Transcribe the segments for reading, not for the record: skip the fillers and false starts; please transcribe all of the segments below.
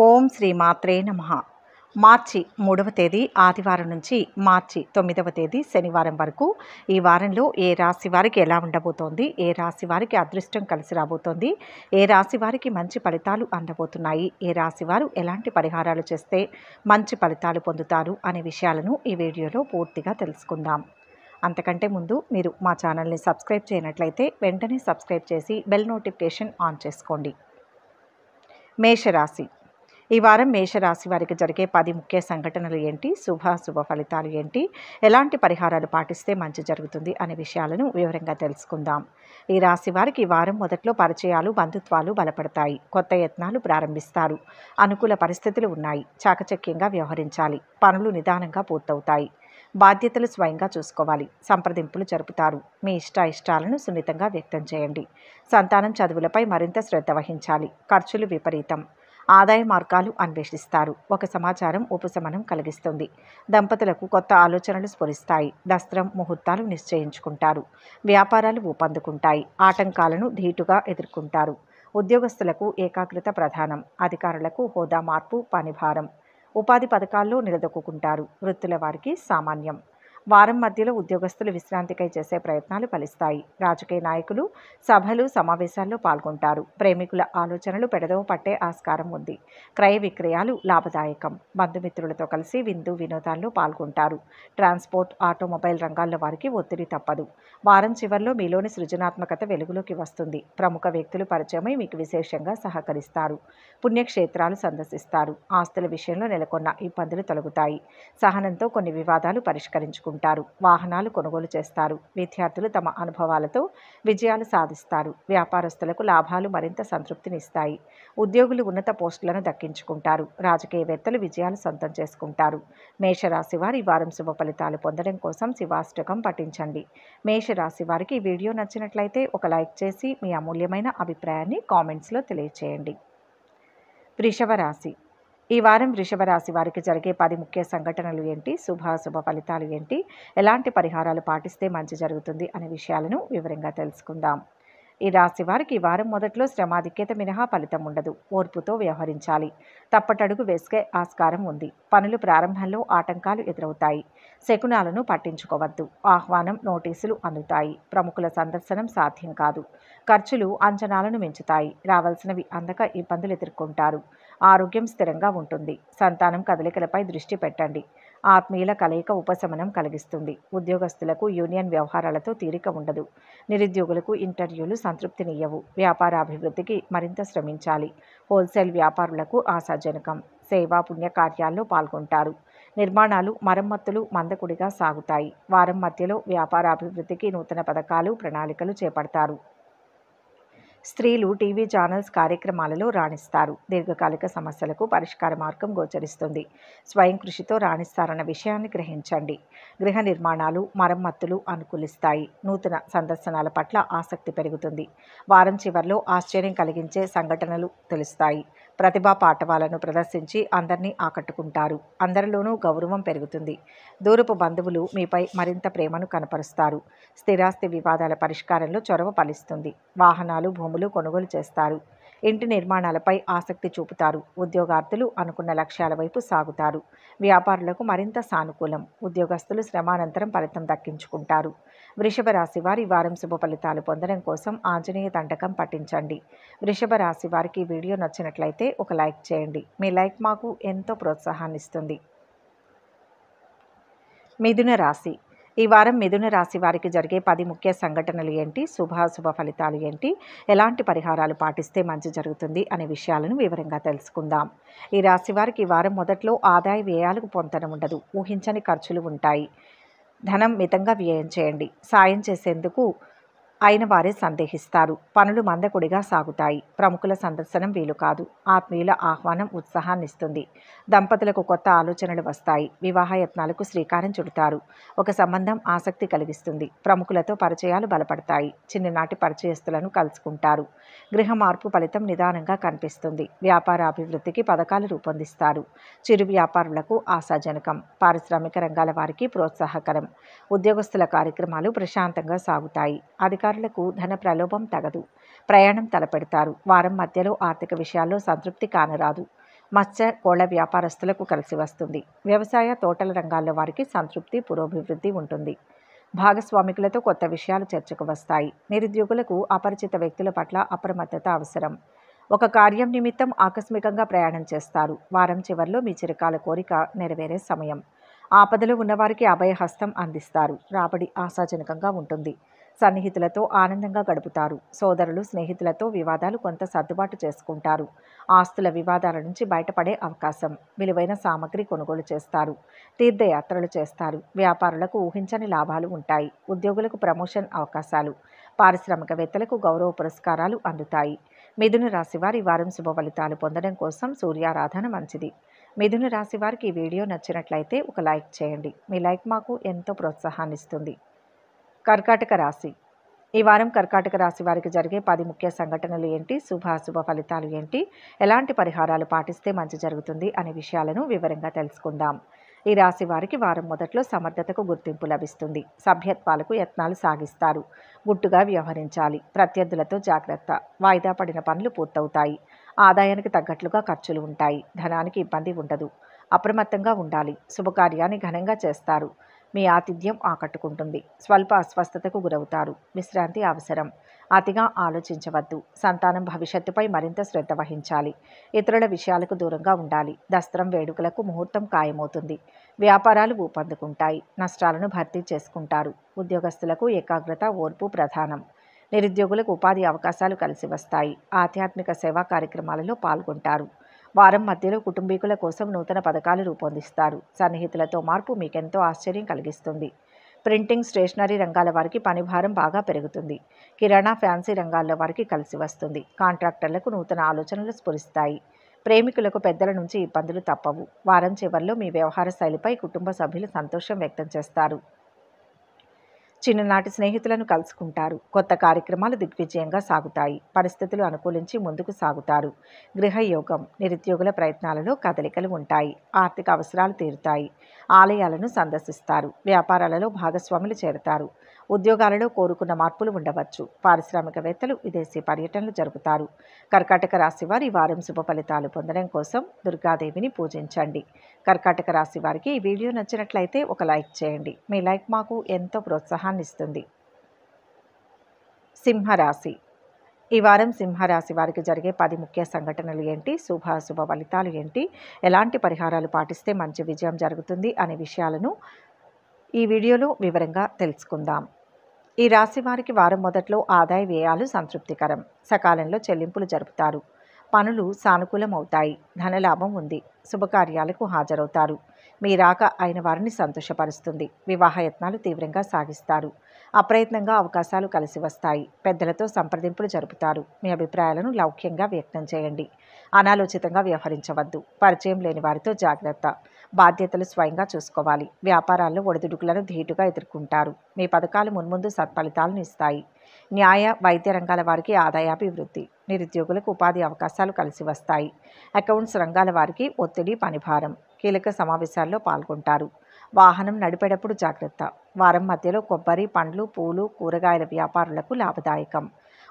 ఓం శ్రీ మాత్రే నమః. మార్చి 3వ తేదీ ఆదివారం నుంచి మార్చి 9వ తేదీ శనివారం వరకు ఈ వారంలో ఏ రాశి వారికి ఎలా ఉండబోతోంది, ఏ రాశి వారికి అదృష్టం కలిసి రాబోతోంది, ఏ రాశి వారికి మంచి ఫలితాలు అందబోతున్నాయి, ఏ రాశి వారు ఎలాంటి పరిహారాలు చేస్తే మంచి ఫలితాలు పొందుతారు అనే విషయాలను ఈ వీడియోలో పూర్తిగా తెలుసుకుందాం. అంతకంటే ముందు మీరు మా ఛానల్ని సబ్స్క్రైబ్ చేయనట్లయితే వెంటనే సబ్స్క్రైబ్ చేసి బెల్ నోటిఫికేషన్ ఆన్ చేసుకోండి. మేషరాశి. ఈ వారం మేషరాశి వారికి జరిగే 10 ముఖ్య సంఘటనలు ఏంటి, శుభాశుభ ఫలితాలు ఏంటి, ఎలాంటి పరిహారాలు పాటిస్తే మంచి జరుగుతుంది అనే విషయాలను వివరంగా తెలుసుకుందాం. ఈ రాశి వారికి ఈ వారం మొదట్లో పరిచయాలు, బంధుత్వాలు బలపడతాయి. కొత్త యత్నాలు ప్రారంభిస్తారు. అనుకూల పరిస్థితులు ఉన్నాయి. చాకచక్యంగా వ్యవహరించాలి. పనులు నిదానంగా పూర్తవుతాయి. బాధ్యతలు స్వయంగా చూసుకోవాలి. సంప్రదింపులు జరుపుతారు. మీ ఇష్టాలను సున్నితంగా వ్యక్తం చేయండి. సంతానం చదువులపై మరింత శ్రద్ధ వహించాలి. ఖర్చులు విపరీతం. ఆదాయ మార్గాలు అన్వేషిస్తారు. ఒక సమాచారం ఉపశమనం కలిగిస్తుంది. దంపతులకు కొత్త ఆలోచనలు స్ఫురిస్తాయి. దస్త్రం, ముహూర్తాలు నిశ్చయించుకుంటారు. వ్యాపారాలు ఊపందుకుంటాయి. ఆటంకాలను ధీటుగా ఎదుర్కొంటారు. ఉద్యోగస్తులకు ఏకాగ్రత ప్రధానం. అధికారులకు హోదా మార్పు, పనిభారం. ఉపాధి పథకాల్లో నిలదొక్కుంటారు. వృత్తుల వారికి సామాన్యం. వారం మధ్యలో ఉద్యోగస్తులు విశ్రాంతికై చేసే ప్రయత్నాలు ఫలిస్తాయి. రాజకీయ నాయకులు సభలు, సమావేశాల్లో పాల్గొంటారు. ప్రేమికుల ఆలోచనలు పెడదవ పట్టే ఆస్కారం ఉంది. క్రయ విక్రయాలు లాభదాయకం. బంధుమిత్రులతో కలిసి విందు వినోదాల్లో పాల్గొంటారు. ట్రాన్స్పోర్ట్, ఆటోమొబైల్ రంగాల్లో వారికి ఒత్తిడి తప్పదు. వారం చివరిలో మీలోని సృజనాత్మకత వెలుగులోకి వస్తుంది. ప్రముఖ వ్యక్తులు పరిచయమై మీకు విశేషంగా సహకరిస్తారు. పుణ్యక్షేత్రాలు సందర్శిస్తారు. ఆస్తుల విషయంలో నెలకొన్న ఇబ్బందులు తొలగుతాయి. సహనంతో కొన్ని వివాదాలు పరిష్కరించుకుంటారు. వాహనాలు కొనుగోలు చేస్తారు. విద్యార్థులు తమ అనుభవాలతో విజయాలు సాధిస్తారు. వ్యాపారస్తులకు లాభాలు మరింత సంతృప్తినిస్తాయి. ఉద్యోగులు ఉన్నత పోస్టులను దక్కించుకుంటారు. రాజకీయవేత్తలు విజయాలు సొంతం చేసుకుంటారు. మేషరాశి వారి వారం శుభ ఫలితాలు పొందడం కోసం శివాష్టకం పఠించండి. మేషరాశి వారికి ఈ వీడియో నచ్చినట్లయితే ఒక లైక్ చేసి మీ అమూల్యమైన అభిప్రాయాన్ని కామెంట్స్లో తెలియచేయండి. వృషభ రాశి. ఈ వారం వృషభ రాశి వారికి జరిగే 10 ముఖ్య సంఘటనలు ఏంటి, శుభాశుభ ఫలితాలు ఏంటి, ఎలాంటి పరిహారాలు పాటిస్తే మంచి జరుగుతుంది అనే విషయాలను వివరంగా తెలుసుకుందాం. ఈ రాశి వారికి ఈ వారం మొదట్లో శ్రమాధిక్యత మినహా ఫలితం ఉండదు. ఓర్పుతో వ్యవహరించాలి. తప్పటడుగు వేసుకే ఆస్కారం ఉంది. పనులు ప్రారంభంలో ఆటంకాలు ఎదురవుతాయి. శకునాలను పట్టించుకోవద్దు. ఆహ్వానం, నోటీసులు అందుతాయి. ప్రముఖుల సందర్శనం సాధ్యం కాదు. ఖర్చులు అంచనాలను మించుతాయి. రావాల్సినవి అందక ఇబ్బందులు ఎదుర్కొంటారు. ఆరోగ్యం స్థిరంగా ఉంటుంది. సంతానం కదలికలపై దృష్టి పెట్టండి. ఆత్మీయుల కలయిక ఉపశమనం కలిగిస్తుంది. ఉద్యోగస్తులకు యూనియన్ వ్యవహారాలతో తీరిక ఉండదు. నిరుద్యోగులకు ఇంటర్వ్యూలు సంతృప్తినియ్యవు. వ్యాపార అభివృద్ధికి మరింత శ్రమించాలి. హోల్సేల్ వ్యాపారులకు ఆశాజనకం. సేవా పుణ్యకార్యాల్లో పాల్గొంటారు. నిర్మాణాలు, మరమ్మతులు మందకుడిగా సాగుతాయి. వారం మధ్యలో వ్యాపార అభివృద్ధికి నూతన పథకాలు, ప్రణాళికలు చేపడతారు. స్త్రీలు టీవీ ఛానల్స్ కార్యక్రమాలలో రాణిస్తారు. దీర్ఘకాలిక సమస్యలకు పరిష్కార మార్గం గోచరిస్తుంది. స్వయం కృషితో రాణిస్తారన్న విషయాన్ని గ్రహించండి. గృహ నిర్మాణాలు, మరమ్మతులు అనుకూలిస్తాయి. నూతన సందర్శనాల పట్ల ఆసక్తి పెరుగుతుంది. వారం చివరిలో ఆశ్చర్యం కలిగించే సంఘటనలు తెలుస్తాయి. ప్రతిభా పాటవాలను ప్రదర్శించి అందరినీ ఆకట్టుకుంటారు. అందరిలోనూ గౌరవం పెరుగుతుంది. దూరపు బంధువులు మీపై మరింత ప్రేమను కనపరుస్తారు. స్థిరాస్తి వివాదాల పరిష్కారంలో చొరవ ఫలిస్తుంది. వాహనాలు, భూములు కొనుగోలు చేస్తారు. ఇంటి నిర్మాణాలపై ఆసక్తి చూపుతారు. ఉద్యోగార్థులు అనుకున్న లక్ష్యాల వైపు సాగుతారు. వ్యాపారులకు మరింత సానుకూలం. ఉద్యోగస్తులు శ్రమానంతరం ఫలితం దక్కించుకుంటారు. వృషభ రాశి వారి వారం శుభ ఫలితాలు పొందడం కోసం ఆంజనేయ దండకం పఠించండి. వృషభ రాశి వారికి ఈ వీడియో నచ్చినట్లయితే ఒక లైక్ చేయండి. మీ లైక్ మాకు ఎంతో ప్రోత్సాహాన్ని ఇస్తుంది. మిథున రాశి. ఈ వారం మిథున రాశి వారికి జరిగే 10 ముఖ్య సంఘటనలు ఏంటి, శుభాశుభ ఫలితాలు ఏంటి, ఎలాంటి పరిహారాలు పాటిస్తే మంచి జరుగుతుంది అనే విషయాలను వివరంగా తెలుసుకుందాం. ఈ రాశి వారికి ఈ వారం మొదట్లో ఆదాయ వ్యయాలకు పొంతన ఉండదు. ఊహించని ఖర్చులు ఉంటాయి. ధనం మితంగా వ్యయం చేయండి. సాయం చేసేందుకు అయిన వారే సందేహిస్తారు. పనులు మందకొడిగా సాగుతాయి. ప్రముఖుల సందర్శనం వీలు కాదు. ఆత్మీయుల ఆహ్వానం ఉత్సాహాన్నిస్తుంది. దంపతులకు కొత్త ఆలోచనలు వస్తాయి. వివాహ యత్నాలకు శ్రీకారం చుడతారు. ఒక సంబంధం ఆసక్తి కలిగిస్తుంది. ప్రముఖులతో పరిచయాలు బలపడతాయి. చిన్ననాటి పరిచయస్తులను కలుసుకుంటారు. గృహ మార్పు ఫలితం నిదానంగా కనిపిస్తుంది. వ్యాపార అభివృద్ధికి పథకాలు రూపొందిస్తారు. చిరు వ్యాపారులకు ఆశాజనకం. పారిశ్రామిక రంగాల వారికి ప్రోత్సాహకరం. ఉద్యోగస్తుల కార్యక్రమాలు ప్రశాంతంగా సాగుతాయి. అధికారులకు ధన ప్రలోభం తగదు. ప్రయాణం తలపెడతారు. వారం మధ్యలో ఆర్థిక విషయాల్లో సంతృప్తి కానరాదు. మత్స్య కోళ్ల వ్యాపారస్తులకు కలిసి వస్తుంది. వ్యవసాయ తోటల రంగాల్లో వారికి సంతృప్తి, పురోభివృద్ధి ఉంటుంది. భాగస్వామికులతో కొత్త విషయాలు చర్చకు వస్తాయి. నిరుద్యోగులకు అపరిచిత వ్యక్తుల పట్ల అప్రమత్తత అవసరం. ఒక కార్యం నిమిత్తం ఆకస్మికంగా ప్రయాణం చేస్తారు. వారం చివరిలో మీ చిరకాల కోరిక నెరవేరే సమయం. ఆపదలో ఉన్నవారికి అభయహస్తం అందిస్తారు. రాబడి ఆశాజనకంగా ఉంటుంది. సన్నిహితులతో ఆనందంగా గడుపుతారు. సోదరులు, స్నేహితులతో వివాదాలు కొంత సర్దుబాటు చేసుకుంటారు. ఆస్తుల వివాదాల నుంచి బయటపడే అవకాశం. విలువైన సామగ్రి కొనుగోలు చేస్తారు. తీర్థయాత్రలు చేస్తారు. వ్యాపారులకు ఊహించని లాభాలు ఉంటాయి. ఉద్యోగులకు ప్రమోషన్ అవకాశాలు. పారిశ్రామికవేత్తలకు గౌరవ పురస్కారాలు అందుతాయి. మిథున రాశి వారి వారం శుభ ఫలితాలు పొందడం కోసం సూర్యారాధన మంచిది. మిథున రాశి వారికి ఈ వీడియో నచ్చినట్లయితే ఒక లైక్ చేయండి. మీ లైక్ మాకు ఎంతో ప్రోత్సాహాన్ని ఇస్తుంది. కర్కాటక రాశి. ఈ వారం కర్కాటక రాశి వారికి జరిగే 10 ముఖ్య సంఘటనలు ఏంటి, శుభాశుభ ఫలితాలు ఏంటి, ఎలాంటి పరిహారాలు పాటిస్తే మంచి జరుగుతుంది అనే విషయాలను వివరంగా తెలుసుకుందాం. ఈ రాశి వారికి వారం మొదట్లో సమర్థతకు గుర్తింపు లభిస్తుంది. సభ్యత్వాలకు యత్నాలు సాగిస్తారు. గుట్టుగా వ్యవహరించాలి. ప్రత్యర్థులతో జాగ్రత్త. వాయిదా పడిన పనులు పూర్తవుతాయి. ఆదాయానికి తగ్గట్లుగా ఖర్చులు ఉంటాయి. ధనానికి ఇబ్బంది ఉండదు. అప్రమత్తంగా ఉండాలి. శుభకార్యాన్ని ఘనంగా చేస్తారు. మీ ఆతిథ్యం ఆకట్టుకుంటుంది. స్వల్ప అస్వస్థతకు గురవుతారు. విశ్రాంతి అవసరం. అతిగా ఆలోచించవద్దు. సంతానం భవిష్యత్తుపై మరింత శ్రద్ధ వహించాలి. ఇతరుల విషయాలకు దూరంగా ఉండాలి. దసరం వేడుకలకు ముహూర్తం ఖాయమవుతుంది. వ్యాపారాలు ఊపందుకుంటాయి. నష్టాలను భర్తీ చేసుకుంటారు. ఉద్యోగస్తులకు ఏకాగ్రత, ఓర్పు ప్రధానం. నిరుద్యోగులకు ఉపాధి అవకాశాలు కలిసి వస్తాయి. ఆధ్యాత్మిక సేవా కార్యక్రమాలలో పాల్గొంటారు. వారం మధ్యలో కుటుంబీకుల కోసం నూతన పథకాలు రూపొందిస్తారు. సన్నిహితులతో మార్పు మీకెంతో ఆశ్చర్యం కలిగిస్తుంది. ప్రింటింగ్, స్టేషనరీ రంగాల వారికి పనిభారం బాగా పెరుగుతుంది. కిరాణా, ఫ్యాన్సీ రంగాల్లో వారికి కలిసి వస్తుంది. కాంట్రాక్టర్లకు నూతన ఆలోచనలు స్ఫురిస్తాయి. ప్రేమికులకు పెద్దల నుంచి ఇబ్బందులు తప్పవు. వారం చివరిలో మీ వ్యవహార శైలిపై కుటుంబ సభ్యులు సంతోషం వ్యక్తం చేస్తారు. చిన్ననాటి స్నేహితులను కలుసుకుంటారు. కొత్త కార్యక్రమాలు దిగ్విజయంగా సాగుతాయి. పరిస్థితులు అనుకూలించి ముందుకు సాగుతారు. గృహయోగం. నిరుద్యోగుల ప్రయత్నాలలో కదలికలు ఉంటాయి. ఆర్థిక అవసరాలు తీరుతాయి. ఆలయాలను సందర్శిస్తారు. వ్యాపారాలలో భాగస్వాములు చేరతారు. ఉద్యోగాలలో కోరుకున్న మార్పులు ఉండవచ్చు. పారిశ్రామికవేత్తలు విదేశీ పర్యటనలు జరుపుతారు. కర్కాటక రాశి వారి వారం శుభ ఫలితాలు పొందడం కోసం దుర్గాదేవిని పూజించండి. కర్కాటక రాశి వారికి ఈ వీడియో నచ్చినట్లయితే ఒక లైక్ చేయండి. మీ లైక్ మాకు ఎంతో ప్రోత్సాహాన్ని ఇస్తుంది. సింహరాశి. ఈ వారం సింహరాశి వారికి జరిగే 10 ముఖ్య సంఘటనలు ఏంటి, శుభాశుభ ఫలితాలు ఏంటి, ఎలాంటి పరిహారాలు పాటిస్తే మంచి విజయం జరుగుతుంది అనే విషయాలను ఈ వీడియోలో వివరంగా తెలుసుకుందాం. ఈ రాశి వారికి వారం మొదట్లో ఆదాయ వ్యయాలు సంతృప్తికరం. సకాలంలో చెల్లింపులు జరుపుతారు. పనులు సానుకూలమవుతాయి. ధనలాభం ఉంది. శుభకార్యాలకు హాజరవుతారు. మీ రాక అయిన వారిని సంతోషపరుస్తుంది. వివాహయత్నాలు తీవ్రంగా సాగిస్తారు. అప్రయత్నంగా అవకాశాలు కలిసి వస్తాయి. పెద్దలతో సంప్రదింపులు జరుపుతారు. మీ అభిప్రాయాలను లౌక్యంగా వ్యక్తం చేయండి. అనాలోచితంగా వ్యవహరించవద్దు. పరిచయం లేని వారితో జాగ్రత్త. బాధ్యతలు స్వయంగా చూసుకోవాలి. వ్యాపారాల్లో ఒడిదుడుకులను ధీటుగా ఎదుర్కొంటారు. మీ పథకాలు మున్ముందు సత్ఫలితాలను ఇస్తాయి. న్యాయ, వైద్య రంగాల వారికి ఆదాయాభివృద్ధి. నిరుద్యోగులకు ఉపాధి అవకాశాలు కలిసి వస్తాయి. అకౌంట్స్ రంగాల వారికి ఒత్తిడి, పనిభారం. కీలక సమావేశాల్లో పాల్గొంటారు. వాహనం నడిపేటప్పుడు జాగ్రత్త. వారం మధ్యలో కొబ్బరి, పండ్లు, పూలు, కూరగాయల వ్యాపారులకు లాభదాయకం.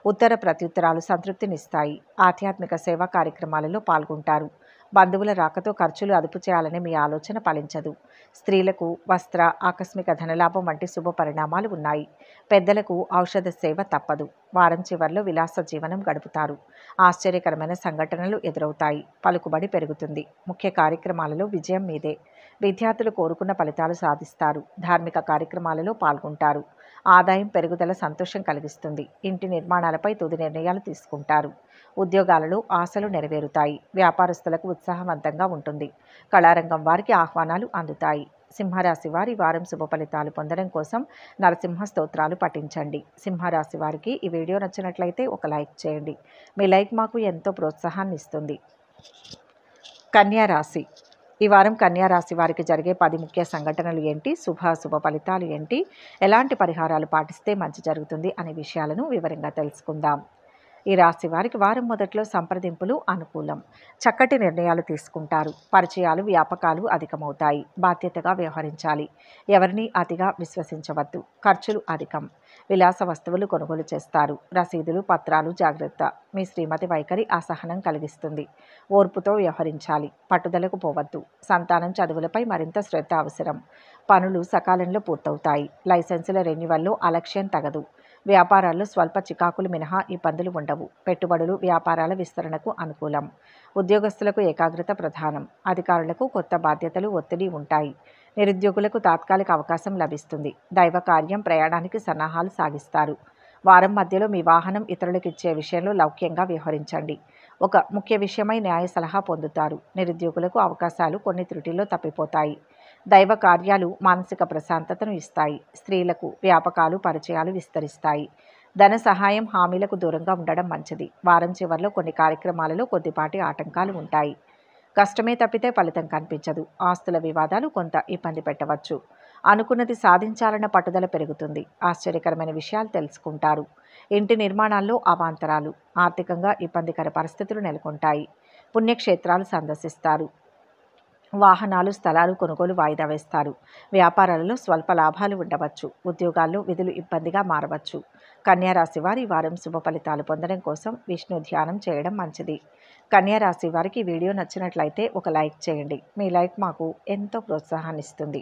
ఉత్తర ప్రత్యుత్తరాలు సంతృప్తినిస్తాయి. ఆధ్యాత్మిక సేవా కార్యక్రమాలలో పాల్గొంటారు. బంధువుల రాకతో ఖర్చులు అదుపు చేయాలనే మీ ఆలోచన ఫలించదు. స్త్రీలకు వస్త్ర, ఆకస్మిక ధనలాభం వంటి శుభ పరిణామాలు ఉన్నాయి. పెద్దలకు ఔషధ సేవ తప్పదు. వారం చివరిలో విలాస జీవనం గడుపుతారు. ఆశ్చర్యకరమైన సంఘటనలు ఎదురవుతాయి. పలుకుబడి పెరుగుతుంది. ముఖ్య కార్యక్రమాలలో విజయం మీదే. విద్యార్థులు కోరుకున్న ఫలితాలు సాధిస్తారు. ధార్మిక కార్యక్రమాలలో పాల్గొంటారు. ఆదాయం పెరుగుదల సంతోషం కలిగిస్తుంది. ఇంటి నిర్మాణాలపై తుది నిర్ణయాలు తీసుకుంటారు. ఉద్యోగాలలో ఆశలు నెరవేరుతాయి. వ్యాపారస్తులకు ఉత్సాహవంతంగా ఉంటుంది. కళారంగం వారికి ఆహ్వానాలు అందుతాయి. సింహరాశి వారి వారం శుభ ఫలితాలు పొందడం కోసం నరసింహ స్తోత్రాలు పఠించండి. సింహరాశి వారికి ఈ వీడియో నచ్చినట్లయితే ఒక లైక్ చేయండి. మీ లైక్ మాకు ఎంతో ప్రోత్సాహాన్ని ఇస్తుంది. కన్యా రాశి. ఈ వారం కన్యా రాశి వారికి జరిగే 10 ముఖ్య సంఘటనలు ఏంటి, శుభాశుభ ఫలితాలు ఏంటి, ఎలాంటి పరిహారాలు పాటిస్తే మంచి జరుగుతుంది అనే విషయాలను వివరంగా తెలుసుకుందాం. ఈ రాశి వారికి వారం మొదట్లో సంప్రదింపులు అనుకూలం. చక్కటి నిర్ణయాలు తీసుకుంటారు. పరిచయాలు వ్యాపకాలు అధికమవుతాయి. బాధ్యతగా వ్యవహరించాలి. ఎవరిని అతిగా విశ్వసించవద్దు. ఖర్చులు అధికం. విలాస వస్తువులు కొనుగోలు చేస్తారు. రసీదులు పత్రాలు జాగ్రత్త. మీ శ్రీమతి వైఖరి అసహనం కలిగిస్తుంది. ఓర్పుతో వ్యవహరించాలి. పట్టుదలకు పోవద్దు. సంతానం చదువులపై మరింత శ్రద్ధ అవసరం. పనులు సకాలంలో పూర్తవుతాయి. లైసెన్సుల రెన్యువల్లో అలక్ష్యం తగదు. వ్యాపారాల్లో స్వల్ప చికాకులు మినహా ఇబ్బందులు ఉండవు. పెట్టుబడులు వ్యాపారాల విస్తరణకు అనుకూలం. ఉద్యోగస్తులకు ఏకాగ్రత ప్రధానం. అధికారులకు కొత్త బాధ్యతలు ఒత్తిడి ఉంటాయి. నిరుద్యోగులకు తాత్కాలిక అవకాశం లభిస్తుంది. దైవ కార్యం ప్రయాణానికి సన్నాహాలు సాగిస్తారు. వారం మధ్యలో మీ వాహనం ఇతరులకు ఇచ్చే విషయంలో లౌక్యంగా వ్యవహరించండి. ఒక ముఖ్య విషయమై న్యాయ సలహా పొందుతారు. నిరుద్యోగులకు అవకాశాలు కొన్ని త్రుటిల్లో తప్పిపోతాయి. దైవ కార్యాలు మానసిక ప్రశాంతతను ఇస్తాయి. స్త్రీలకు వ్యాపకాలు పరిచయాలు విస్తరిస్తాయి. ధన సహాయం హామీలకు దూరంగా ఉండడం మంచిది. వారం చివరిలో కొన్ని కార్యక్రమాలలో కొద్దిపాటి ఆటంకాలు ఉంటాయి. కష్టమే తప్పితే ఫలితం కనిపించదు. ఆస్తుల వివాదాలు కొంత ఇబ్బంది పెట్టవచ్చు. అనుకున్నది సాధించాలన్న పట్టుదల పెరుగుతుంది. ఆశ్చర్యకరమైన విషయాలు తెలుసుకుంటారు. ఇంటి నిర్మాణాల్లో అవాంతరాలు. ఆర్థికంగా ఇబ్బందికర పరిస్థితులు నెలకొంటాయి. పుణ్యక్షేత్రాలు సందర్శిస్తారు. వాహనాలు స్థలాలు కొనుగోలు వాయిదా వేస్తారు. వ్యాపారాలలో స్వల్ప లాభాలు ఉండవచ్చు. ఉద్యోగాల్లో విధులు ఇబ్బందిగా మారవచ్చు. కన్యా రాశి వారి వారం శుభ ఫలితాలు పొందడం కోసం విష్ణు ధ్యానం చేయడం మంచిది. కన్యా రాశి వారికి ఈ వీడియో నచ్చినట్లయితే ఒక లైక్ చేయండి. మీ లైక్ మాకు ఎంతో ప్రోత్సాహాన్ని ఇస్తుంది.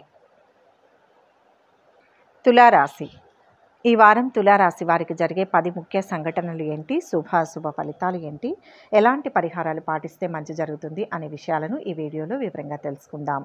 తులారాశి. ఈ వారం తులారాశి వారికి జరిగే 10 ముఖ్య సంఘటనలు ఏంటి, శుభాశుభ ఫలితాలు ఏంటి, ఎలాంటి పరిహారాలు పాటిస్తే మంచి జరుగుతుంది అనే విషయాలను ఈ వీడియోలో వివరంగా తెలుసుకుందాం.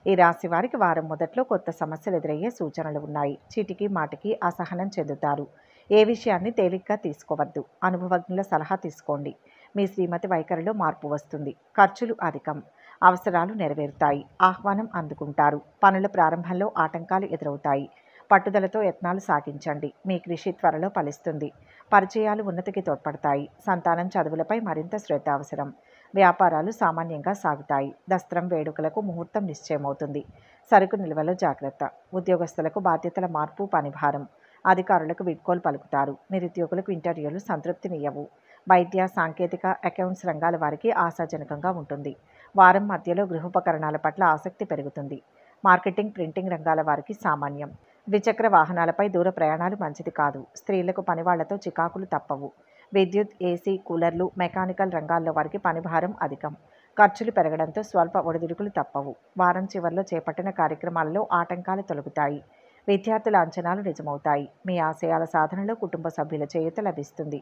ఈ రాశి వారికి వారం మొదట్లో కొత్త సమస్యలు ఎదురయ్యే సూచనలు ఉన్నాయి. చీటికి మాటికి అసహనం చెందుతారు. ఏ విషయాన్ని తేలిగ్గా తీసుకోవద్దు. అనుభవజ్ఞుల సలహా తీసుకోండి. మీ శ్రీమతి వైఖరిలో మార్పు వస్తుంది. ఖర్చులు అధికం. అవసరాలు నెరవేరుతాయి. ఆహ్వానం అందుకుంటారు. పనుల ప్రారంభంలో ఆటంకాలు ఎదురవుతాయి. పట్టుదలతో యత్నాలు సాగించండి. మీ కృషి త్వరలో ఫలిస్తుంది. పరిచయాలు ఉన్నతికి తోడ్పడతాయి. సంతానం చదువులపై మరింత శ్రద్ధ అవసరం. వ్యాపారాలు సామాన్యంగా సాగుతాయి. దస్త్రం వేడుకలకు ముహూర్తం నిశ్చయమవుతుంది. సరుకు నిల్వలో జాగ్రత్త. ఉద్యోగస్తులకు బాధ్యతల మార్పు పనిభారం. అధికారులకు వీడ్కోలు పలుకుతారు. నిరుద్యోగులకు ఇంటర్వ్యూలు సంతృప్తినియ్యవు. వైద్య సాంకేతిక అకౌంట్స్ రంగాల వారికి ఆశాజనకంగా ఉంటుంది. వారం మధ్యలో గృహోపకరణాల పట్ల ఆసక్తి పెరుగుతుంది. మార్కెటింగ్ ప్రింటింగ్ రంగాల వారికి సామాన్యం. ద్విచక్ర వాహనాలపై దూర ప్రయాణాలు మంచిది కాదు. స్త్రీలకు పనివాళ్లతో చికాకులు తప్పవు. విద్యుత్, ఏసీ, కూలర్లు, మెకానికల్ రంగాల్లో వారికి పనిభారం అధికం. ఖర్చులు పెరగడంతో స్వల్ప ఒడిదుడుకులు తప్పవు. వారం చివరిలో చేపట్టిన కార్యక్రమాలలో ఆటంకాలు తొలగుతాయి. విద్యార్థుల అంచనాలు నిజమవుతాయి. మీ ఆశయాల సాధనలో కుటుంబ సభ్యుల చేయూత లభిస్తుంది.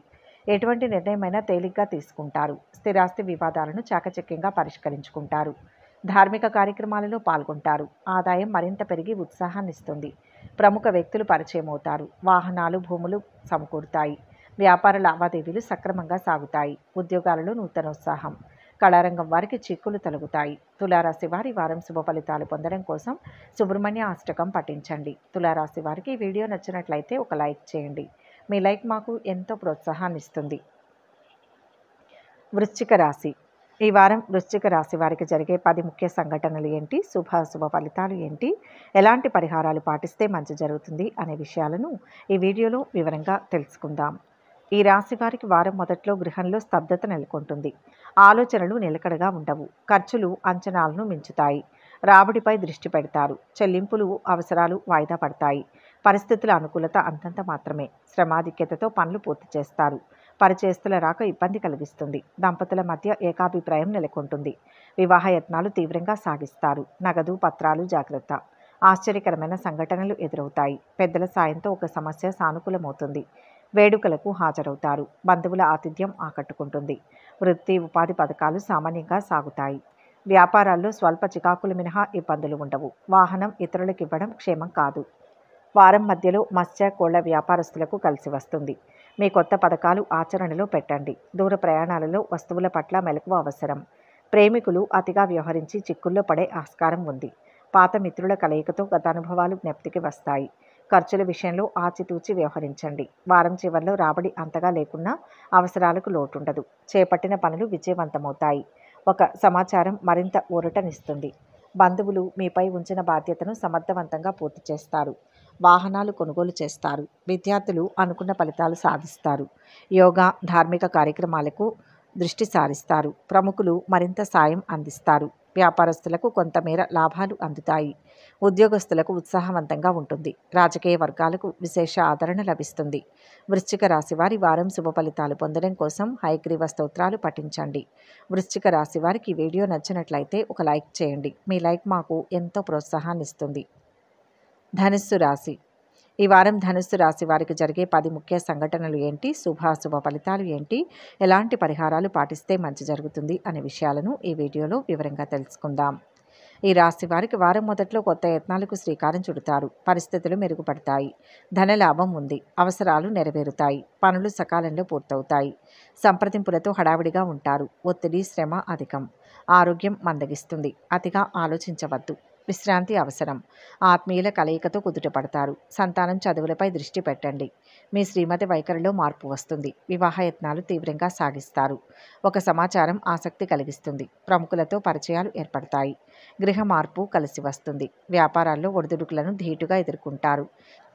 ఎటువంటి నిర్ణయమైనా తేలిగ్గా తీసుకుంటారు. స్థిరాస్తి వివాదాలను చాకచక్యంగా పరిష్కరించుకుంటారు. ధార్మిక కార్యక్రమాలలో పాల్గొంటారు. ఆదాయం మరింత పెరిగి ఉత్సాహాన్నిస్తుంది. ప్రముఖ వ్యక్తులు పరిచయం అవుతారు. వాహనాలు భూములు సమకూరుతాయి. వ్యాపార లావాదేవీలు సక్రమంగా సాగుతాయి. ఉద్యోగాలలో నూతనోత్సాహం. కళారంగం వారికి చిక్కులు తొలగుతాయి. తులారాశి వారి వారం శుభ ఫలితాలు పొందడం కోసం సుబ్రహ్మణ్య అష్టకం పఠించండి. తులారాశి వారికి ఈ వీడియో నచ్చినట్లయితే ఒక లైక్ చేయండి. మీ లైక్ మాకు ఎంతో ప్రోత్సాహాన్ని ఇస్తుంది. వృశ్చిక రాశి. ఈ వారం వృశ్చిక రాశి వారికి జరిగే 10 ముఖ్య సంఘటనలు ఏంటి, శుభాశుభ ఫలితాలు ఏంటి, ఎలాంటి పరిహారాలు పాటిస్తే మంచి జరుగుతుంది అనే విషయాలను ఈ వీడియోలో వివరంగా తెలుసుకుందాం. ఈ రాశి వారికి వారం మొదట్లో గృహంలో స్తబ్దత నెలకొంటుంది. ఆలోచనలు నిలకడగా ఉండవు. ఖర్చులు అంచనాలను మించుతాయి. రాబడిపై దృష్టి పెడతారు. చెల్లింపులు అవసరాలు వాయిదా పడతాయి. పరిస్థితుల అనుకూలత అంతంత మాత్రమే. శ్రమాధిక్యతతో పనులు పూర్తి చేస్తారు. పరిచయస్తుల రాక ఇబ్బంది కలిగిస్తుంది. దంపతుల మధ్య ఏకాభిప్రాయం నెలకొంటుంది. వివాహ యత్నాలు తీవ్రంగా సాగిస్తారు. నగదు పత్రాలు జాగ్రత్త. ఆశ్చర్యకరమైన సంఘటనలు ఎదురవుతాయి. పెద్దల సాయంతో ఒక సమస్య సానుకూలమవుతుంది. వేడుకలకు హాజరవుతారు. బంధువుల ఆతిథ్యం ఆకట్టుకుంటుంది. వృత్తి ఉపాధి పథకాలు సామాన్యంగా సాగుతాయి. వ్యాపారాల్లో స్వల్ప చికాకులు మినహా ఇబ్బందులు ఉండవు. వాహనం ఇతరులకు ఇవ్వడం క్షేమం కాదు. వారం మధ్యలో మత్స్య కోళ్ల వ్యాపారస్తులకు కలిసి వస్తుంది. మీ కొత్త పథకాలు ఆచరణలో పెట్టండి. దూర ప్రయాణాలలో వస్తువుల పట్ల మెలకువ అవసరం. ప్రేమికులు అతిగా వ్యవహరించి చిక్కుల్లో పడే ఆస్కారం ఉంది. పాత మిత్రుల కలయికతో గత అనుభవాలు జ్ఞప్తికి వస్తాయి. ఖర్చుల విషయంలో ఆచితూచి వ్యవహరించండి. వారం చివరిలో రాబడి అంతగా లేకున్నా అవసరాలకు లోటుండదు. చేపట్టిన పనులు విజయవంతమవుతాయి. ఒక సమాచారం మరింత ఊరటనిస్తుంది. బంధువులు మీపై ఉంచిన బాధ్యతను సమర్థవంతంగా పూర్తి చేస్తారు. వాహనాలు కొనుగోలు చేస్తారు. విద్యార్థులు అనుకున్న ఫలితాలు సాధిస్తారు. యోగా, ధార్మిక కార్యక్రమాలకు దృష్టి సారిస్తారు. ప్రముఖులు మరింత సాయం అందిస్తారు. వ్యాపారస్తులకు కొంతమేర లాభాలు అందుతాయి. ఉద్యోగస్తులకు ఉత్సాహవంతంగా ఉంటుంది. రాజకీయ వర్గాలకు విశేష ఆదరణ లభిస్తుంది. వృశ్చిక రాశి వారి వారం శుభ ఫలితాలు పొందడం కోసం హయగ్రీవ స్తోత్రాలు పఠించండి. వృశ్చిక రాశి వారికి ఈ వీడియో నచ్చినట్లయితే ఒక లైక్ చేయండి. మీ లైక్ మాకు ఎంతో ప్రోత్సాహాన్ని ఇస్తుంది. ధనుస్సు రాశి. ఈ వారం ధనుస్సు రాశి వారికి జరిగే 10 ముఖ్య సంఘటనలు ఏంటి, శుభాశుభ ఫలితాలు ఏంటి, ఎలాంటి పరిహారాలు పాటిస్తే మంచి జరుగుతుంది అనే విషయాలను ఈ వీడియోలో వివరంగా తెలుసుకుందాం. ఈ రాశి వారికి వారం మొదట్లో కొత్త యత్నాలకు శ్రీకారం చుడతారు. పరిస్థితులు మెరుగుపడతాయి. ధనలాభం ఉంది. అవసరాలు నెరవేరుతాయి. పనులు సకాలంలో పూర్తవుతాయి. సంప్రదింపులతో హడావిడిగా ఉంటారు. ఒత్తిడి, శ్రమ అధికం. ఆరోగ్యం మందగిస్తుంది. అతిగా ఆలోచించవద్దు. విశ్రాంతి అవసరం. ఆత్మీయుల కలయికతో కుదుటపడతారు. సంతానం చదువులపై దృష్టి పెట్టండి. మీ శ్రీమతి వైఖరిలో మార్పు వస్తుంది. వివాహయత్నాలు తీవ్రంగా సాగిస్తారు. ఒక సమాచారం ఆసక్తి కలిగిస్తుంది. ప్రముఖులతో పరిచయాలు ఏర్పడతాయి. గృహ మార్పు కలిసి వస్తుంది. వ్యాపారాల్లో ఒడిదుడుకులను ధీటుగా ఎదుర్కొంటారు.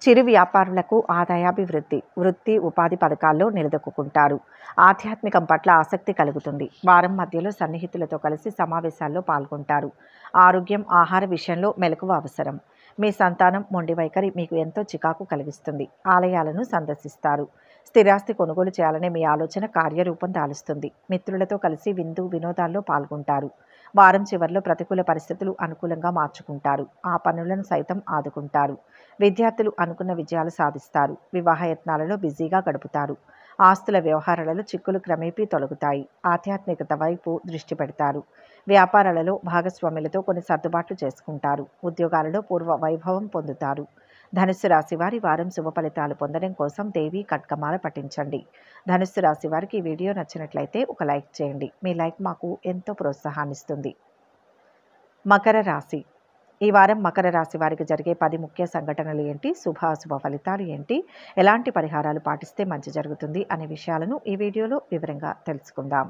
చిరు వ్యాపారులకు ఆదాయాభివృద్ధి, వృత్తి ఉపాధి పథకాల్లో నిలదొక్కుంటారు. ఆధ్యాత్మికం పట్ల ఆసక్తి కలుగుతుంది. వారం మధ్యలో సన్నిహితులతో కలిసి సమావేశాల్లో పాల్గొంటారు. ఆరోగ్యం, ఆహార విషయంలో మెలకువ అవసరం. మీ సంతానం మొండి వైఖరి మీకు ఎంతో చికాకు కలిగిస్తుంది. ఆలయాలను సందర్శిస్తారు. స్థిరాస్తి కొనుగోలు చేయాలనే మీ ఆలోచన కార్యరూపం దాలుస్తుంది. మిత్రులతో కలిసి విందు వినోదాల్లో పాల్గొంటారు. వారం చివరిలో ప్రతికూల పరిస్థితులు అనుకూలంగా మార్చుకుంటారు. ఆ పనులను సైతం ఆదుకుంటారు. విద్యార్థులు అనుకున్న విజయాలు సాధిస్తారు. వివాహయత్నాలలో బిజీగా గడుపుతారు. ఆస్తుల వ్యవహారాలలో చిక్కులు క్రమేపీ తొలగుతాయి. ఆధ్యాత్మికత వైపు దృష్టి పెడతారు. వ్యాపారాలలో భాగస్వాములతో కొన్ని సర్దుబాట్లు చేసుకుంటారు. ఉద్యోగాలలో పూర్వ వైభవం పొందుతారు. ధనుస్సు రాశి వారి వారం శుభ ఫలితాలు పొందడం కోసం దేవి కట్కమాల పఠించండి. ధనుస్సు రాశి వారికి ఈ వీడియో నచ్చినట్లయితే ఒక లైక్ చేయండి. మీ లైక్ మాకు ఎంతో ప్రోత్సాహాన్నిస్తుంది. మకర రాశి. ఈ వారం మకర రాశి వారికి జరిగే 10 ముఖ్య సంఘటనలు ఏంటి, శుభాశుభ ఫలితాలు ఏంటి, ఎలాంటి పరిహారాలు పాటిస్తే మంచి జరుగుతుంది అనే విషయాలను ఈ వీడియోలో వివరంగా తెలుసుకుందాం.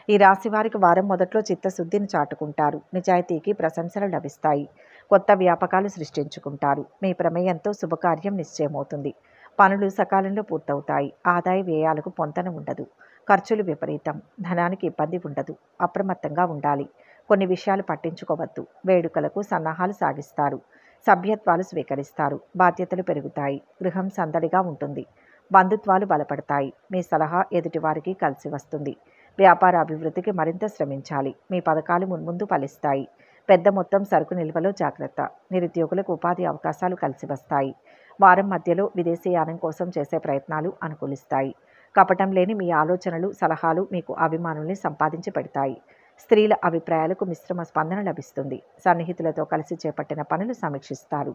ఈ రాశి వారికి వారం మొదట్లో చిత్తశుద్ధిని చాటుకుంటారు. నిజాయితీకి ప్రశంసలు లభిస్తాయి. కొత్త వ్యాపకాలు సృష్టించుకుంటారు. మీ ప్రమేయంతో శుభకార్యం నిశ్చయమవుతుంది. పనులు సకాలంలో పూర్తవుతాయి. ఆదాయ వ్యయాలకు పొంతన ఉండదు. ఖర్చులు విపరీతం. ధనానికి ఇబ్బంది ఉండదు. అప్రమత్తంగా ఉండాలి. కొన్ని విషయాలు పట్టించుకోవద్దు. వేడుకలకు సన్నాహాలు సాగిస్తారు. సభ్యత్వాలు స్వీకరిస్తారు. బాధ్యతలు పెరుగుతాయి. గృహం సందడిగా ఉంటుంది. బంధుత్వాలు బలపడతాయి. మీ సలహా ఎదుటివారికి కలిసి వస్తుంది. వ్యాపార అభివృద్ధికి మరింత శ్రమించాలి. మీ పథకాలు మున్ముందు ఫలిస్తాయి. పెద్ద మొత్తం సరుకు నిల్వలో జాగ్రత్త. నిరుద్యోగులకు ఉపాధి అవకాశాలు కలిసి వస్తాయి. వారం మధ్యలో విదేశీయానం కోసం చేసే ప్రయత్నాలు అనుకూలిస్తాయి. కపటం లేని మీ ఆలోచనలు, సలహాలు మీకు అభిమానుల్ని సంపాదించి పెడతాయి. స్త్రీల అభిప్రాయాలకు మిశ్రమ స్పందన లభిస్తుంది. సన్నిహితులతో కలిసి చేపట్టిన పనులు సమీక్షిస్తారు.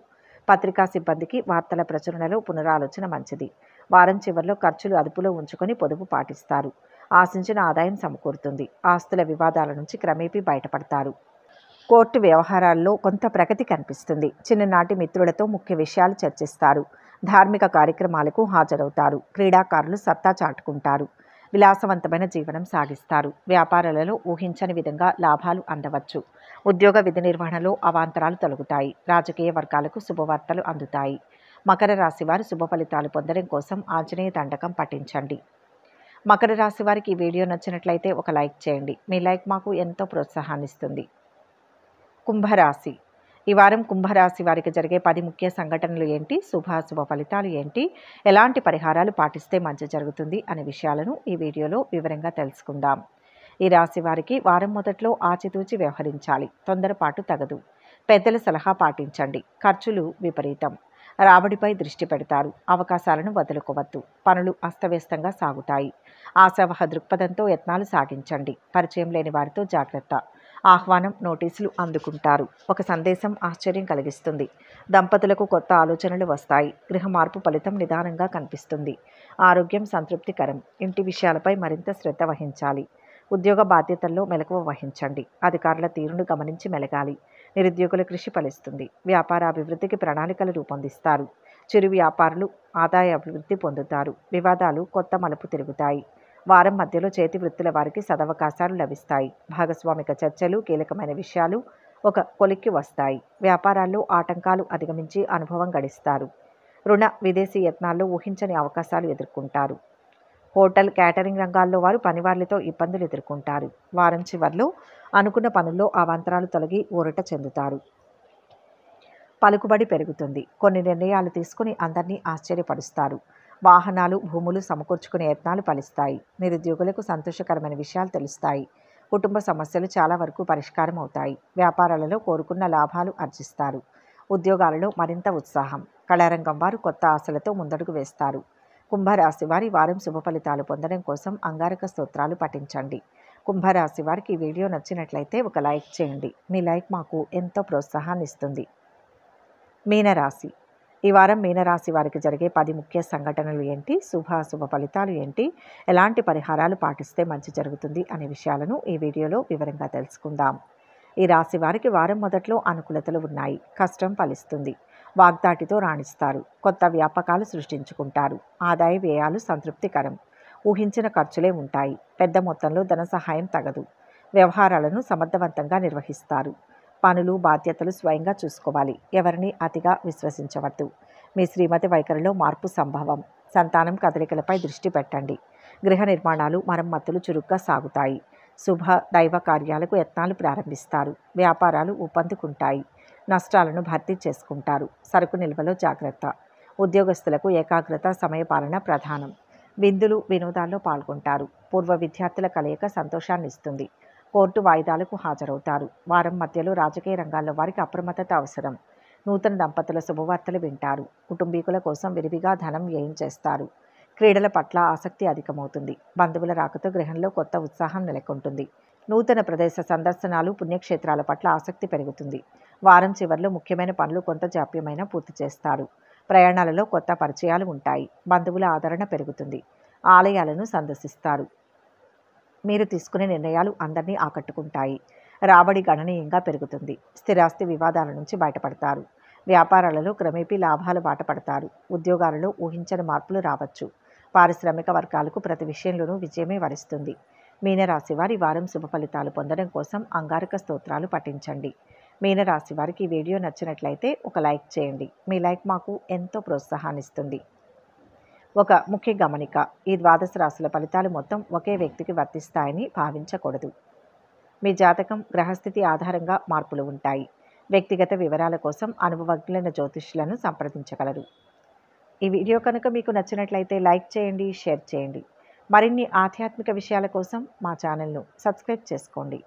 పత్రికా సిబ్బందికి వార్తల ప్రచురణలో పునరాలోచన మంచిది. వారం చివరిలో ఖర్చులు అదుపులో ఉంచుకొని పొదుపు పాటిస్తారు. ఆశించిన ఆదాయం సమకూరుతుంది. ఆస్తుల వివాదాల నుంచి క్రమేపీ బయటపడతారు. కోర్టు వ్యవహారాల్లో కొంత ప్రగతి కనిపిస్తుంది. చిన్ననాటి మిత్రులతో ముఖ్య విషయాలు చర్చిస్తారు. ధార్మిక కార్యక్రమాలకు హాజరవుతారు. క్రీడాకారులు సత్తా చాటుకుంటారు. విలాసవంతమైన జీవనం సాగిస్తారు. వ్యాపారాలలో ఊహించని విధంగా లాభాలు అందవచ్చు. ఉద్యోగ విధి నిర్వహణలో అవాంతరాలు తొలగుతాయి. రాజకీయ వర్గాలకు శుభవార్తలు అందుతాయి. మకర రాశి వారు శుభ ఫలితాలు పొందడం కోసం ఆంజనేయ దండకం పఠించండి. మకర రాశి వారికి ఈ వీడియో నచ్చినట్లయితే ఒక లైక్ చేయండి. మీ లైక్ మాకు ఎంతో ప్రోత్సాహాన్నిస్తుంది. కుంభరాశి. ఈ వారం కుంభరాశి వారికి జరిగే 10 ముఖ్య సంఘటనలు ఏంటి, శుభాశుభ ఫలితాలు ఏంటి, ఎలాంటి పరిహారాలు పాటిస్తే మంచి జరుగుతుంది అనే విషయాలను ఈ వీడియోలో వివరంగా తెలుసుకుందాం. ఈ రాశి వారికి వారం మొదట్లో ఆచితూచి వ్యవహరించాలి. తొందరపాటు తగదు. పెద్దల సలహా పాటించండి. ఖర్చులు విపరీతం. రాబడిపై దృష్టి పెడతారు. అవకాశాలను వదులుకోవద్దు. పనులు అస్తవ్యస్తంగా సాగుతాయి. ఆశావహ దృక్పథంతో యత్నాలు సాగించండి. పరిచయం లేని వారితో జాగ్రత్త. ఆహ్వానం, నోటీసులు అందుకుంటారు. ఒక సందేశం ఆశ్చర్యం కలిగిస్తుంది. దంపతులకు కొత్త ఆలోచనలు వస్తాయి. గృహ మార్పు ఫలితం నిదానంగా కనిపిస్తుంది. ఆరోగ్యం సంతృప్తికరం. ఇంటి విషయాలపై మరింత శ్రద్ధ వహించాలి. ఉద్యోగ బాధ్యతల్లో మెలకువ వహించండి. అధికారుల తీరును గమనించి మెలగాలి. నిరుద్యోగుల కృషి ఫలిస్తుంది. వ్యాపార అభివృద్ధికి ప్రణాళికలు రూపొందిస్తారు. చిరు వ్యాపారులు ఆదాయ అభివృద్ధి పొందుతారు. వివాదాలు కొత్త మలుపు తిరుగుతాయి. వారం మధ్యలో చేతి వృత్తుల వారికి సదవకాశాలు లభిస్తాయి. భాగస్వామిక చర్చలు, కీలకమైన విషయాలు ఒక కొలిక్కి వస్తాయి. వ్యాపారాల్లో ఆటంకాలు అధిగమించి అనుభవం గడిస్తారు. రుణ విదేశీ యత్నాల్లో ఊహించని అవకాశాలు ఎదుర్కొంటారు. హోటల్, క్యాటరింగ్ రంగాల్లో వారు పనివాళ్లతో ఇబ్బందులు ఎదుర్కొంటారు. వారం చివర్లో అనుకున్న పనుల్లో అవాంతరాలు తొలగి ఊరట చెందుతారు. పలుకుబడి పెరుగుతుంది. కొన్ని నిర్ణయాలు తీసుకుని అందరినీ ఆశ్చర్యపరుస్తారు. వాహనాలు, భూములు సమకూర్చుకునే యత్నాలు ఫలిస్తాయి. నిరుద్యోగులకు సంతోషకరమైన విషయాలు తెలుస్తాయి. కుటుంబ సమస్యలు చాలా వరకు పరిష్కారం అవుతాయి. వ్యాపారాలలో కోరుకున్న లాభాలు ఆర్జిస్తారు. ఉద్యోగాలలో మరింత ఉత్సాహం. కళారంగం వారు కొత్త ఆశలతో ముందడుగు వేస్తారు. కుంభరాశి వారి వారం శుభ ఫలితాలు పొందడం కోసం అంగారక స్తోత్రాలు పఠించండి. కుంభరాశి వారికి ఈ వీడియో నచ్చినట్లయితే ఒక లైక్ చేయండి. మీ లైక్ మాకు ఎంతో ప్రోత్సాహాన్ని ఇస్తుంది. మీనరాశి. ఈ వారం మీనరాశి వారికి జరిగే 10 ముఖ్య సంఘటనలు ఏంటి, శుభ ఫలితాలు ఏంటి, ఎలాంటి పరిహారాలు పాటిస్తే మంచి జరుగుతుంది అనే విషయాలను ఈ వీడియోలో వివరంగా తెలుసుకుందాం. ఈ రాశి వారికి వారం మొదట్లో అనుకూలతలు ఉన్నాయి. కష్టం ఫలిస్తుంది. వాగ్దాటితో రాణిస్తారు. కొత్త వ్యాపకాలు సృష్టించుకుంటారు. ఆదాయ వ్యయాలు సంతృప్తికరం. ఊహించిన ఖర్చులే ఉంటాయి. పెద్ద మొత్తంలో ధన సహాయం తగదు. వ్యవహారాలను సమర్థవంతంగా నిర్వహిస్తారు. పనులు, బాధ్యతలు స్వయంగా చూసుకోవాలి. ఎవరిని అతిగా విశ్వసించవద్దు. మీ శ్రీమతి వైఖరిలో మార్పు సంభవం. సంతానం కదలికలపై దృష్టి పెట్టండి. గృహ నిర్మాణాలు, మరమ్మతులు చురుగ్గా సాగుతాయి. శుభ దైవ కార్యాలకు యత్నాలు ప్రారంభిస్తారు. వ్యాపారాలు ఊపందుకుంటాయి. నష్టాలను భర్తీ చేసుకుంటారు. సరుకు నిల్వలో జాగ్రత్త. ఉద్యోగస్తులకు ఏకాగ్రత, సమయపాలన ప్రధానం. విందులు, వినోదాల్లో పాల్గొంటారు. పూర్వ విద్యార్థుల కలయిక సంతోషాన్నిస్తుంది. కోర్టు వాయిదాలకు హాజరవుతారు. వారం మధ్యలో రాజకీయ రంగాల్లో వారికి అప్రమత్తత అవసరం. నూతన దంపతుల శుభవార్తలు వింటారు. కుటుంబీకుల కోసం విరివిగా ధనం వ్యయం చేస్తారు. క్రీడల పట్ల ఆసక్తి అధికమవుతుంది. బంధువుల రాకతో గృహంలో కొత్త ఉత్సాహం నెలకొంటుంది. నూతన ప్రదేశ సందర్శనాలు, పుణ్యక్షేత్రాల పట్ల ఆసక్తి పెరుగుతుంది. వారం చివర్లో ముఖ్యమైన పనులు కొంత జాప్యమైనా పూర్తి చేస్తారు. ప్రయాణాలలో కొత్త పరిచయాలు ఉంటాయి. బంధువుల ఆదరణ పెరుగుతుంది. ఆలయాలను సందర్శిస్తారు. మీరు తీసుకునే నిర్ణయాలు అందరినీ ఆకట్టుకుంటాయి. రాబడి గణనీయంగా పెరుగుతుంది. స్థిరాస్తి వివాదాల నుంచి బయటపడతారు. వ్యాపారాలలో క్రమేపీ లాభాలు బాటపడతారు. ఉద్యోగాలలో ఊహించని మార్పులు రావచ్చు. పారిశ్రామిక వర్గాలకు ప్రతి విషయంలోనూ విజయమే వరిస్తుంది. మీనరాశి వారి వారం శుభ ఫలితాలు పొందడం కోసం అంగారక స్తోత్రాలు పఠించండి. మీనరాశి వారికి ఈ వీడియో నచ్చినట్లయితే ఒక లైక్ చేయండి. మీ లైక్ మాకు ఎంతో ప్రోత్సాహాన్నిస్తుంది. ఒక ముఖ్య గమనిక: ఈ 12 రాశుల ఫలితాలు మొత్తం ఒకే వ్యక్తికి వర్తిస్తాయని భావించకూడదు. మీ జాతకం, గ్రహస్థితి ఆధారంగా మార్పులు ఉంటాయి. వ్యక్తిగత వివరాల కోసం అనుభవజ్ఞులైన జ్యోతిష్యులను సంప్రదించగలరు. ఈ వీడియో కనుక మీకు నచ్చినట్లయితే లైక్ చేయండి, షేర్ చేయండి. మరిన్ని ఆధ్యాత్మిక విషయాల కోసం మా ఛానల్ను సబ్స్క్రైబ్ చేసుకోండి.